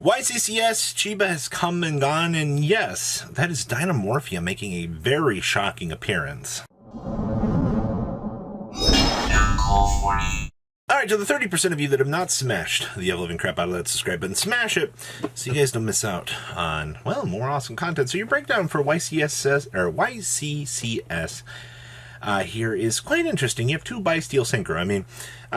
YCCS, Chiba has come and gone, and yes, that is Dinomorphia making a very shocking appearance. Alright, to the 30% of you that have not smashed the ever-living crap out of that subscribe button, smash it so you guys don't miss out on, well, more awesome content. So your breakdown for YCCS here is quite interesting. You have two Bi-Steel Synchro. I mean,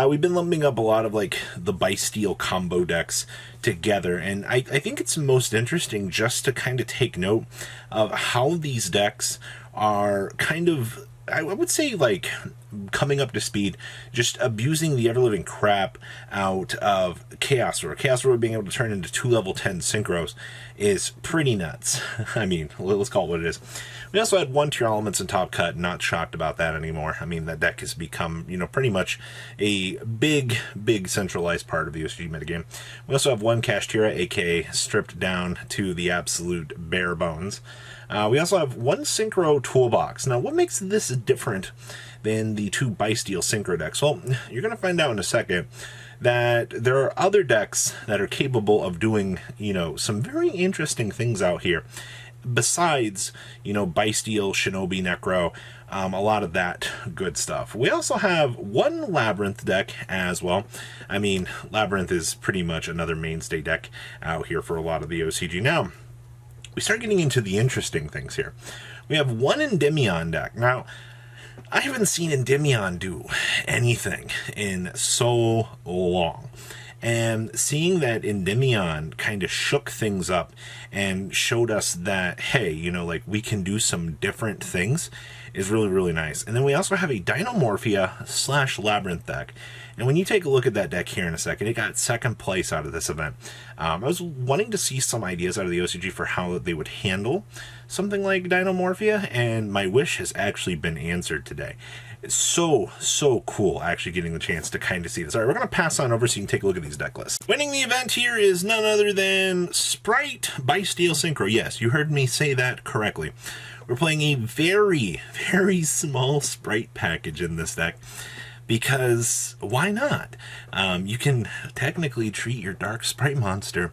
we've been lumping up a lot of, like, the Bi-Steel combo decks together, and I think it's most interesting just to kind of take note of how these decks are kind of, I would say, like, coming up to speed, just abusing the ever-living crap out of Chaos Roar. Chaos Roar being able to turn into 2 level 10 synchros is pretty nuts. I mean, let's call it what it is. We also had 1 tier elements in top cut, not shocked about that anymore. I mean, that deck has become, you know, pretty much a big centralized part of the OCG metagame. We also have 1 Kashtira, aka stripped down to the absolute bare bones. We also have 1 Synchro Toolbox. Now, what makes this different than the 2 Bi-Steel Synchro decks? Well, you're going to find out in a second that there are other decks that are capable of doing, you know, some very interesting things out here. Besides, you know, Bi-Steel, Shinobi, Necro, a lot of that good stuff. We also have 1 Labyrinth deck as well. I mean, Labyrinth is pretty much another mainstay deck out here for a lot of the OCG. Now, we start getting into the interesting things here. We have 1 Endymion deck. Now, I haven't seen Endymion do anything in so long. And seeing that Endymion kind of shook things up and showed us that, hey, you know, like, we can do some different things is really nice. And then we also have a Dinomorphia / Labyrinth deck. And when you take a look at that deck here in a second, it got 2nd place out of this event. I was wanting to see some ideas out of the OCG for how they would handle something like Dinomorphia, and my wish has actually been answered today. It's so cool actually getting the chance to kind of see this. All right, we're going to pass on over so you can take a look at these deck lists. Winning the event here is none other than Sprite Bi-Steel Synchro. Yes, you heard me say that correctly. We're playing a very small Sprite package in this deck, because why not? You can technically treat your Dark Sprite monster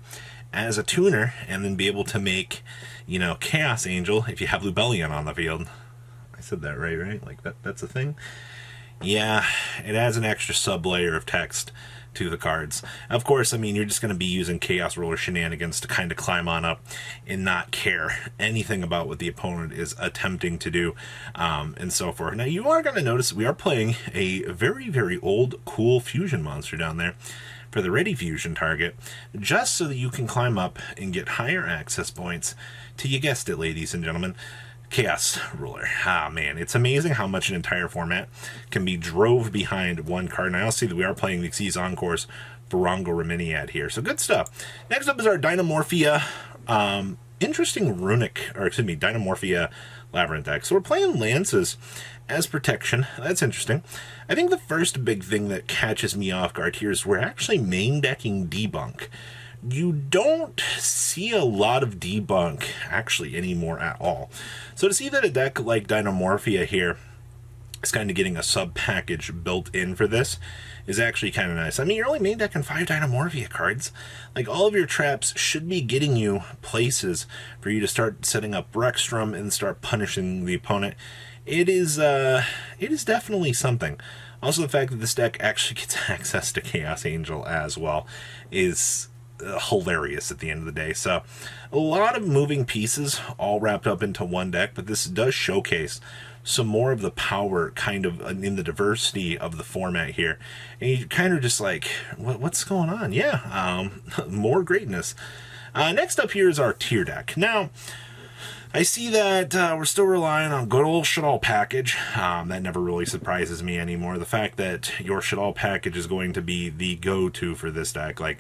as a tuner and then be able to make, you know, Chaos Angel if you have Lubellion on the field. I said that right? Like, that's a thing? Yeah, it adds an extra sub-layer of text to the cards. Of course, I mean, you're just going to be using Chaos Roller shenanigans to kind of climb on up and not care anything about what the opponent is attempting to do, and so forth. Now, you are going to notice we are playing a very old, cool fusion monster down there for the ready fusion target, just so that you can climb up and get higher access points to, you guessed it, ladies and gentlemen, Chaos Ruler. Ah, man, it's amazing how much an entire format can be drove behind 1 card. And I also see that we are playing the Xyz Encore's Barongo Reminiad here, so good stuff. Next up is our Dinomorphia, interesting runic, or excuse me, Dinomorphia Labyrinth deck. So we're playing Lances as protection. That's interesting. I think the first big thing that catches me off guard here is we're actually main decking Debunk. You don't see a lot of Debunk actually anymore at all. So to see that a deck like Dinomorphia here is kind of getting a sub package built in for this is actually kind of nice. I mean, you're only main decking 5 Dinomorphia cards. Like, all of your traps should be getting you places for you to start setting up Rexstrom and start punishing the opponent. It is definitely something. Also, the fact that this deck actually gets access to Chaos Angel as well is hilarious at the end of the day. So a lot of moving pieces all wrapped up into one deck, but this does showcase some more of the power kind of in the diversity of the format here, and you kind of just like, what's going on? Yeah, more greatness. Next up here is our tier deck. Now, I see that we're still relying on good old Shaddoll package. That never really surprises me anymore. The fact that your Shaddoll package is going to be the go-to for this deck, like,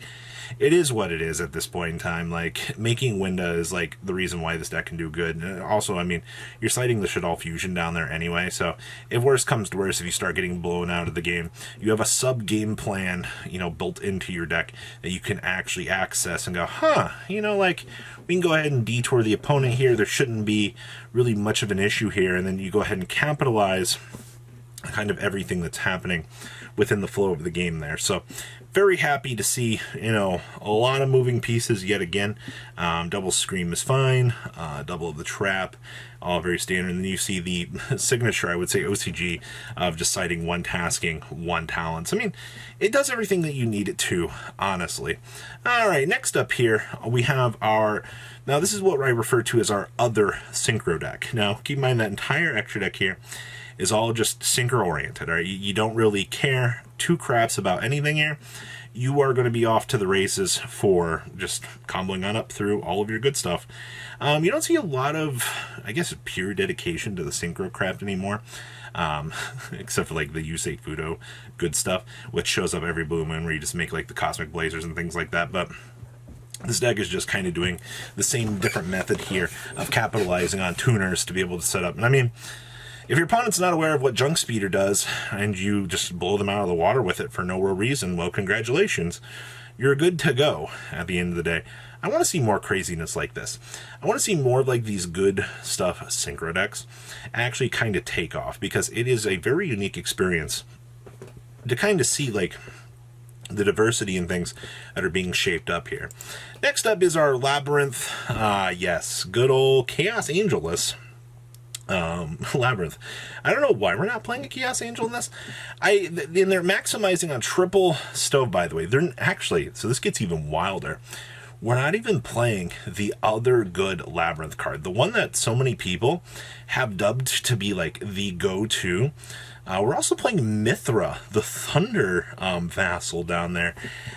it is what it is at this point in time. Like, making Winda is, like, the reason why this deck can do good. And also, I mean, you're citing the Shaddoll fusion down there anyway, so if worse comes to worse, if you start getting blown out of the game, you have a sub-game plan, you know, built into your deck that you can actually access and go, huh, you know, like, we can go ahead and detour the opponent here. There shouldn't be really much of an issue here, and then you go ahead and capitalize kind of everything that's happening within the flow of the game there. So very happy to see, you know, a lot of moving pieces yet again. Double scream is fine, double of the trap, all very standard. And then you see the signature, I would say OCG, of just citing one tasking, one talents. I mean, it does everything that you need it to, honestly. All right, next up here, we have our... Now, this is what I refer to as our other synchro deck. Now, keep in mind that entire extra deck here is all just synchro-oriented, all right? You don't really care two craps about anything here. You are going to be off to the races for just comboing on up through all of your good stuff. You don't see a lot of, I guess, pure dedication to the synchro craft anymore, except for like the Yusei Fudo good stuff, which shows up every blue moon where you just make like the cosmic blazers and things like that. But this deck is just kind of doing the same different method here of capitalizing on tuners to be able to set up. And I mean, if your opponent's not aware of what Junk Speeder does, and you just blow them out of the water with it for no real reason, well, congratulations. You're good to go at the end of the day. I want to see more craziness like this. I want to see more of like these good stuff synchro decks actually kind of take off, because it is a very unique experience to kind of see like the diversity in things that are being shaped up here. Next up is our Labyrinth. Yes, good old Chaos Angelus. Labyrinth. I don't know why we're not playing a Chaos Angel in this. And they're maximizing on triple stove, by the way. They're actually, so this gets even wilder. We're not even playing the other good Labyrinth card, the one that so many people have dubbed to be like the go-to. We're also playing Mithra, the Thunder vassal down there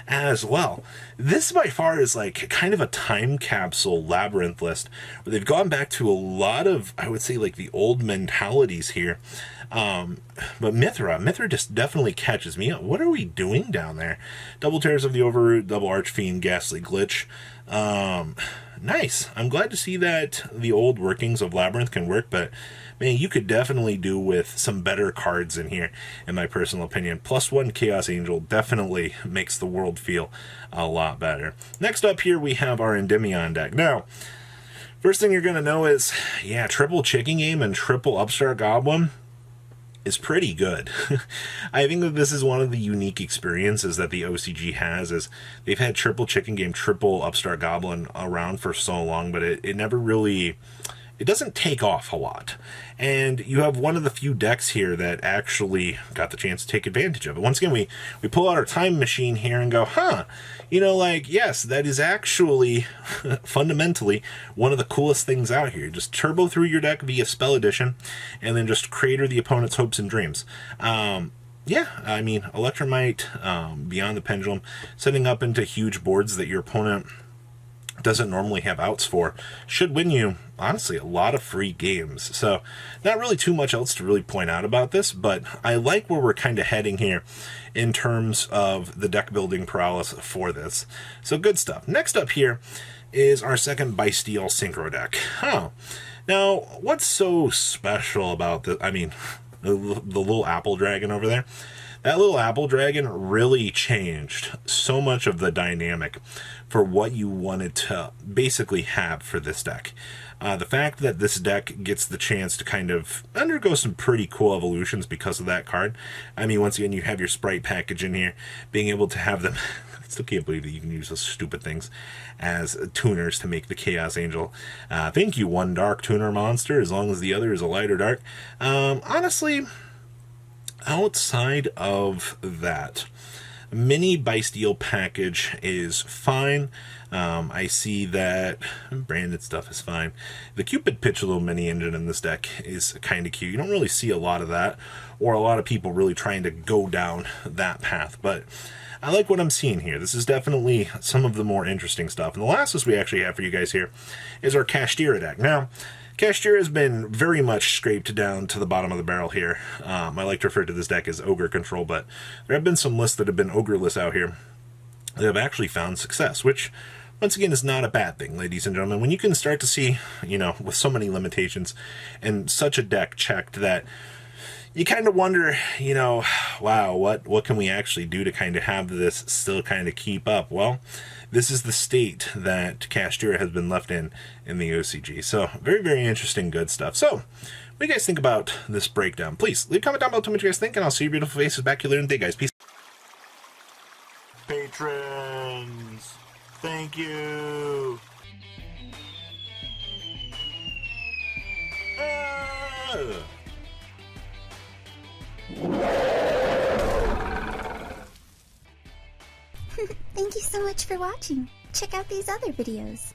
as well. This by far is like kind of a time capsule Labyrinth list where they've gone back to a lot of, I would say, like the old mentalities here. But Mithra just definitely catches me up. What are we doing down there? Double Tears of the Overroot, double Archfiend, Ghastly Glitch. Nice. I'm glad to see that the old workings of Labyrinth can work, but man, you could definitely do with some better cards in here, in my personal opinion. +1 Chaos Angel definitely makes the world feel a lot better. Next up here, we have our Endymion deck. Now, first thing you're going to know is, yeah, triple Chicken Game and triple Upstart Goblin is pretty good. I think that this is one of the unique experiences that the OCG has, is they've had triple Chicken Game, triple Upstart Goblin around for so long, but it never really... It doesn't take off a lot. And you have one of the few decks here that actually got the chance to take advantage of it. Once again, we pull out our time machine here and go, huh, you know, like, yes, that is actually fundamentally one of the coolest things out here. Just turbo through your deck via Spell Edition, and then just crater the opponent's hopes and dreams. Yeah, I mean, Electromite, Beyond the Pendulum, setting up into huge boards that your opponent doesn't normally have outs for, should win you, honestly, a lot of free games. So not really too much else to really point out about this, but I like where we're kind of heading here in terms of the deck building prowess for this. So good stuff. Next up here is our second Bysteel Synchro deck. Now, what's so special about this? I mean, the little apple dragon over there. That little apple dragon really changed so much of the dynamic for what you wanted to basically have for this deck. The fact that this deck gets the chance to kind of undergo some pretty cool evolutions because of that card. I mean, once again, you have your sprite package in here, being able to have them... I still can't believe that you can use those stupid things as tuners to make the Chaos Angel. Thank you, one dark tuner monster, as long as the other is a light or dark. Honestly... Outside of that, mini Bysteel package is fine. I see that branded stuff is fine. The Cupid Pitchalo mini engine in this deck is kind of cute. You don't really see a lot of that, or a lot of people really trying to go down that path, but I like what I'm seeing here. This is definitely some of the more interesting stuff. And the last list we actually have for you guys here is our Kashtira deck. Now, Kashtira has been very much scraped down to the bottom of the barrel here. I like to refer to this deck as Ogre Control, but there have been some lists that have been Ogreless out here that have actually found success, which, once again, is not a bad thing, ladies and gentlemen. When you can start to see, you know, with so many limitations and such a deck checked that you kind of wonder, you know, wow, what can we actually do to kind of have this still kind of keep up? Well, this is the state that Kashtira has been left in the OCG. So very, very interesting, good stuff. So what do you guys think about this breakdown? Please leave a comment down below, tell me what you guys think, and I'll see your beautiful faces back here later in the day, guys. Peace. Patrons, thank you. Thank you so much for watching. Check out these other videos.